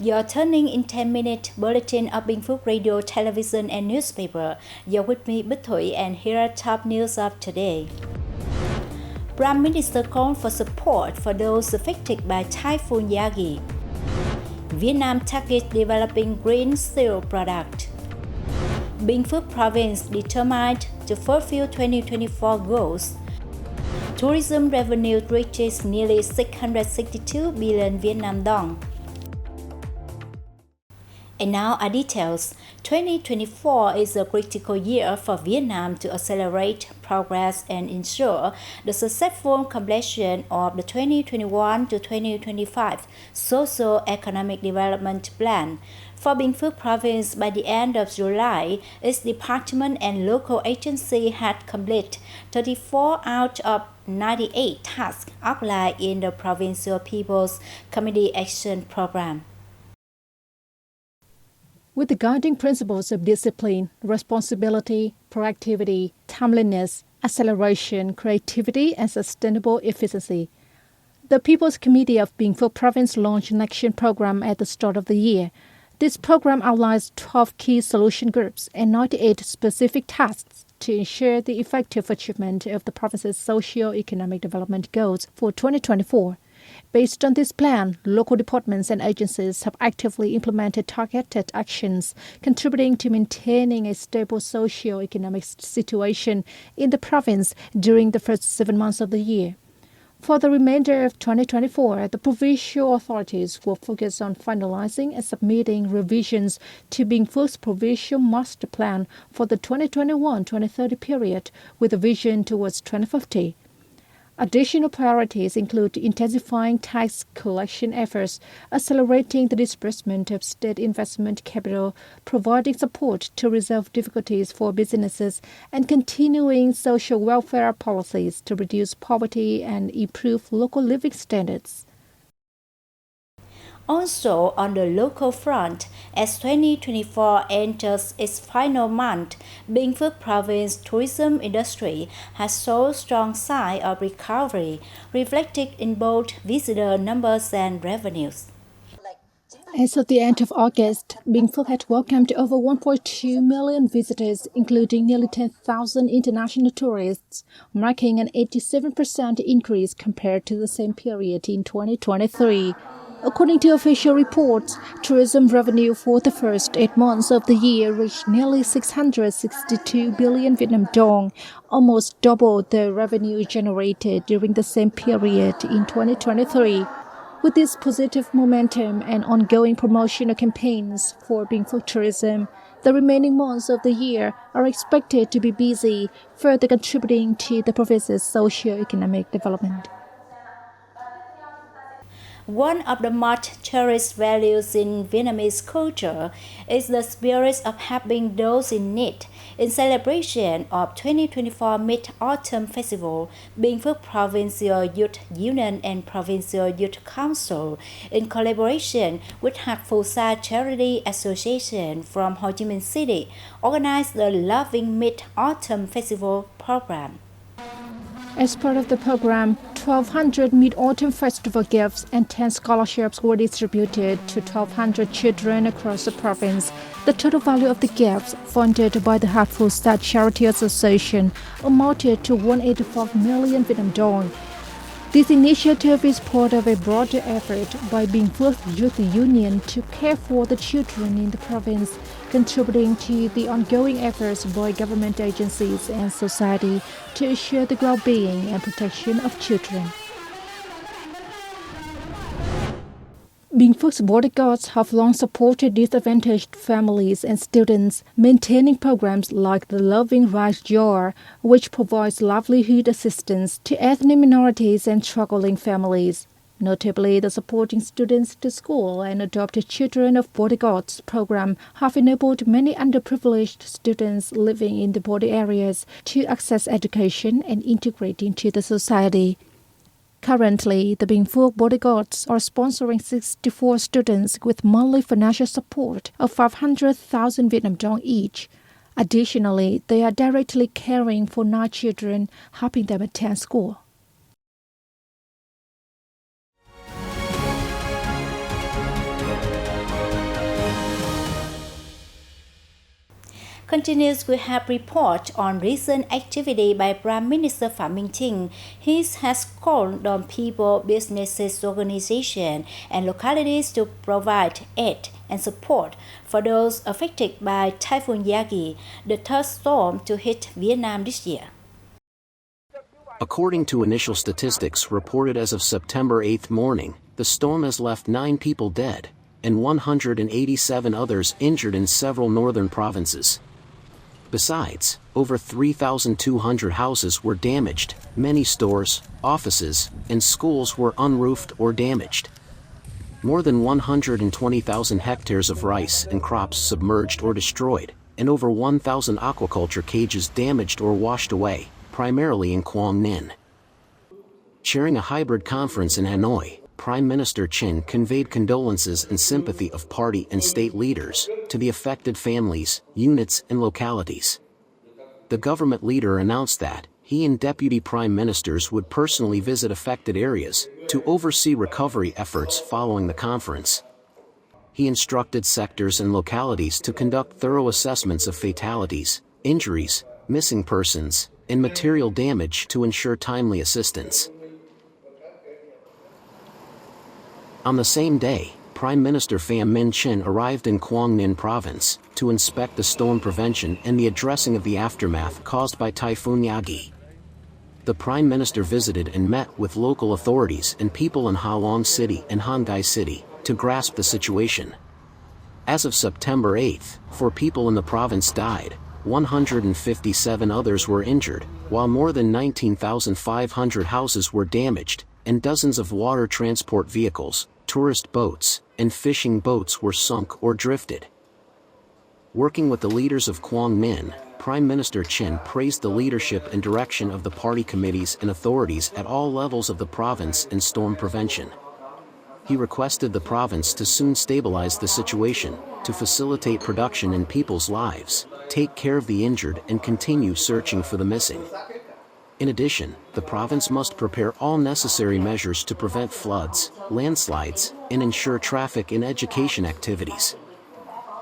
You're turning in 10-minute bulletin of Binh Phuoc Radio, television, and newspaper. You're with me, Bích Thủy, and here are top news of today. Prime Minister called for support for those affected by Typhoon Yagi. Vietnam targets developing green steel product. Binh Phuoc province determined to fulfill 2024 goals. Tourism revenue reaches nearly 662 billion Vietnam dong. And now our details. 2024 is a critical year for Vietnam to accelerate progress and ensure the successful completion of the 2021 to 2025 Socio-Economic Development Plan. For Binh Phuoc Province, by the end of July, its department and local agency had completed 34 out of 98 tasks outlined in the Provincial People's Committee Action Program. With the guiding principles of discipline, responsibility, proactivity, timeliness, acceleration, creativity, and sustainable efficiency, the People's Committee of Binh Phuoc Province launched an action program at the start of the year. This program outlines 12 key solution groups and 98 specific tasks to ensure the effective achievement of the province's socio-economic development goals for 2024. Based on this plan, local departments and agencies have actively implemented targeted actions, contributing to maintaining a stable socio-economic situation in the province during the first 7 months of the year. For the remainder of 2024, the provincial authorities will focus on finalizing and submitting revisions to Binh Phuoc's provincial master plan for the 2021-2030 period with a vision towards 2050. Additional priorities include intensifying tax collection efforts, accelerating the disbursement of state investment capital, providing support to resolve difficulties for businesses, and continuing social welfare policies to reduce poverty and improve local living standards. Also, on the local front, as 2024 enters its final month, Binh Phuoc Province tourism industry has shown strong signs of recovery, reflected in both visitor numbers and revenues. As of the end of August, Binh Phuoc had welcomed over 1.2 million visitors, including nearly 10,000 international tourists, marking an 87% increase compared to the same period in 2023. According to official reports, tourism revenue for the first 8 months of the year reached nearly 662 billion Vietnam dong, almost double the revenue generated during the same period in 2023. With this positive momentum and ongoing promotional campaigns for Binh Phuoc tourism, the remaining months of the year are expected to be busy, further contributing to the province's socio-economic development. One of the most cherished values in Vietnamese culture is the spirit of helping those in need. In celebration of 2024 Mid-Autumn Festival, Binh Phuoc Provincial Youth Union and Provincial Youth Council, in collaboration with Hạc Phù Sa Charity Association from Ho Chi Minh City, organized the Loving Mid-Autumn Festival program. As part of the program, 1,200 Mid-Autumn Festival gifts and 10 scholarships were distributed to 1,200 children across the province. The total value of the gifts, funded by the Hạc Phù Sa Charity Association, amounted to 184 million Vietnam dong. This initiative is part of a broader effort by Binh Phuoc Youth Union to care for the children in the province, contributing to the ongoing efforts by government agencies and society to ensure the well-being and protection of children. Binh Phuoc's bodyguards have long supported disadvantaged families and students, maintaining programs like the Loving Rice Jar, which provides livelihood assistance to ethnic minorities and struggling families. Notably, the Supporting Students to School and Adopted Children of Bodyguards program have enabled many underprivileged students living in the border areas to access education and integrate into the society. Currently, the Binh Phuoc bodyguards are sponsoring 64 students with monthly financial support of 500,000 Vietnam dong each. Additionally, they are directly caring for 9 children, helping them attend school. continues we have report on recent activity by Prime Minister Phạm Minh Chính. He has called on people, businesses, organizations, and localities to provide aid and support for those affected by Typhoon Yagi, the third storm to hit Vietnam this year. According to initial statistics reported as of September 8 morning, the storm has left 9 people dead and 187 others injured in several northern provinces. Besides, over 3,200 houses were damaged, many stores, offices, and schools were unroofed or damaged. More than 120,000 hectares of rice and crops submerged or destroyed, and over 1,000 aquaculture cages damaged or washed away, primarily in Quang Ninh. Chairing a hybrid conference in Hanoi, Prime Minister Truyền conveyed condolences and sympathy of party and state leaders to the affected families, units, and localities. The government leader announced that he and deputy prime ministers would personally visit affected areas to oversee recovery efforts following the conference. He instructed sectors and localities to conduct thorough assessments of fatalities, injuries, missing persons, and material damage to ensure timely assistance. On the same day, Prime Minister Phạm Minh Chính arrived in Quang Ninh province to inspect the storm prevention and the addressing of the aftermath caused by Typhoon Yagi. The Prime Minister visited and met with local authorities and people in Ha Long City and Han Gai City to grasp the situation. As of September 8, 4 people in the province died, 157 others were injured, while more than 19,500 houses were damaged, and dozens of water transport vehicles, tourist boats, and fishing boats were sunk or drifted. Working with the leaders of Quang Ninh, Prime Minister Chính praised the leadership and direction of the party committees and authorities at all levels of the province in storm prevention. He requested the province to soon stabilize the situation, to facilitate production in people's lives, take care of the injured, and continue searching for the missing. In addition, the province must prepare all necessary measures to prevent floods, landslides, and ensure traffic and education activities.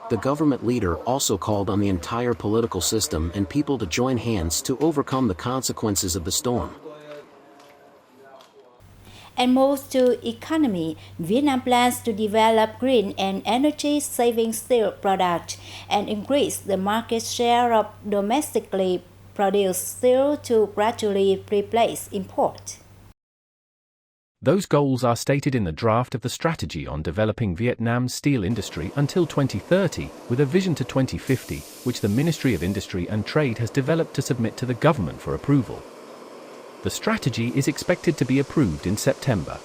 The government leader also called on the entire political system and people to join hands to overcome the consequences of the storm. And move to economy, Vietnam plans to develop green and energy-saving steel products and increase the market share of domestically produced steel to gradually replace import. Those goals are stated in the draft of the strategy on developing Vietnam's steel industry until 2030, with a vision to 2050, which the Ministry of Industry and Trade has developed to submit to the government for approval. The strategy is expected to be approved in September.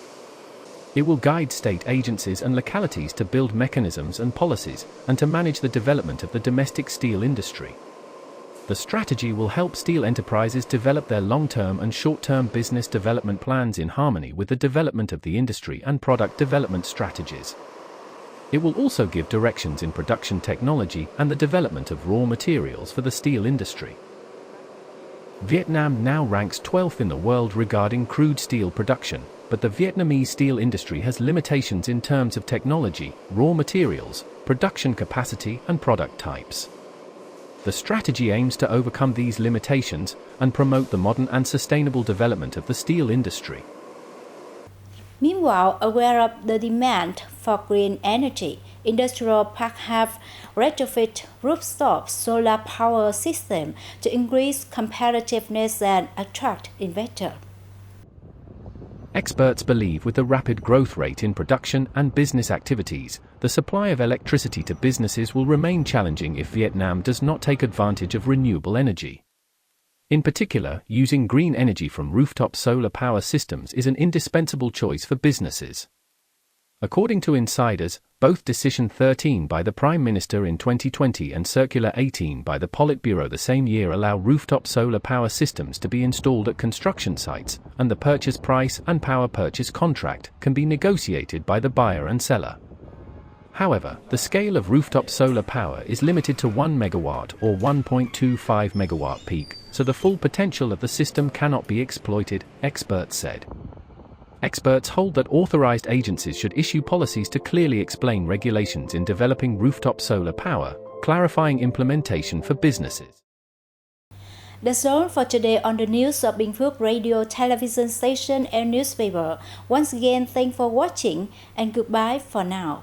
It will guide state agencies and localities to build mechanisms and policies, and to manage the development of the domestic steel industry. The strategy will help steel enterprises develop their long-term and short-term business development plans in harmony with the development of the industry and product development strategies. It will also give directions in production technology and the development of raw materials for the steel industry. Vietnam now ranks 12th in the world regarding crude steel production, but the Vietnamese steel industry has limitations in terms of technology, raw materials, production capacity, and product types. The strategy aims to overcome these limitations and promote the modern and sustainable development of the steel industry. Meanwhile, aware of the demand for green energy, industrial parks have retrofit rooftop solar power system to increase competitiveness and attract investors. Experts believe with the rapid growth rate in production and business activities, the supply of electricity to businesses will remain challenging if Vietnam does not take advantage of renewable energy. In particular, using green energy from rooftop solar power systems is an indispensable choice for businesses. According to insiders, both Decision 13 by the Prime Minister in 2020 and Circular 18 by the Politburo the same year allow rooftop solar power systems to be installed at construction sites, and the purchase price and power purchase contract can be negotiated by the buyer and seller. However, the scale of rooftop solar power is limited to 1 megawatt or 1.25 megawatt peak, so the full potential of the system cannot be exploited, experts said. Experts hold that authorized agencies should issue policies to clearly explain regulations in developing rooftop solar power, clarifying implementation for businesses. That's all for today on the news of Binh Phuoc radio, television station and newspaper. Once again, thanks for watching and goodbye for now.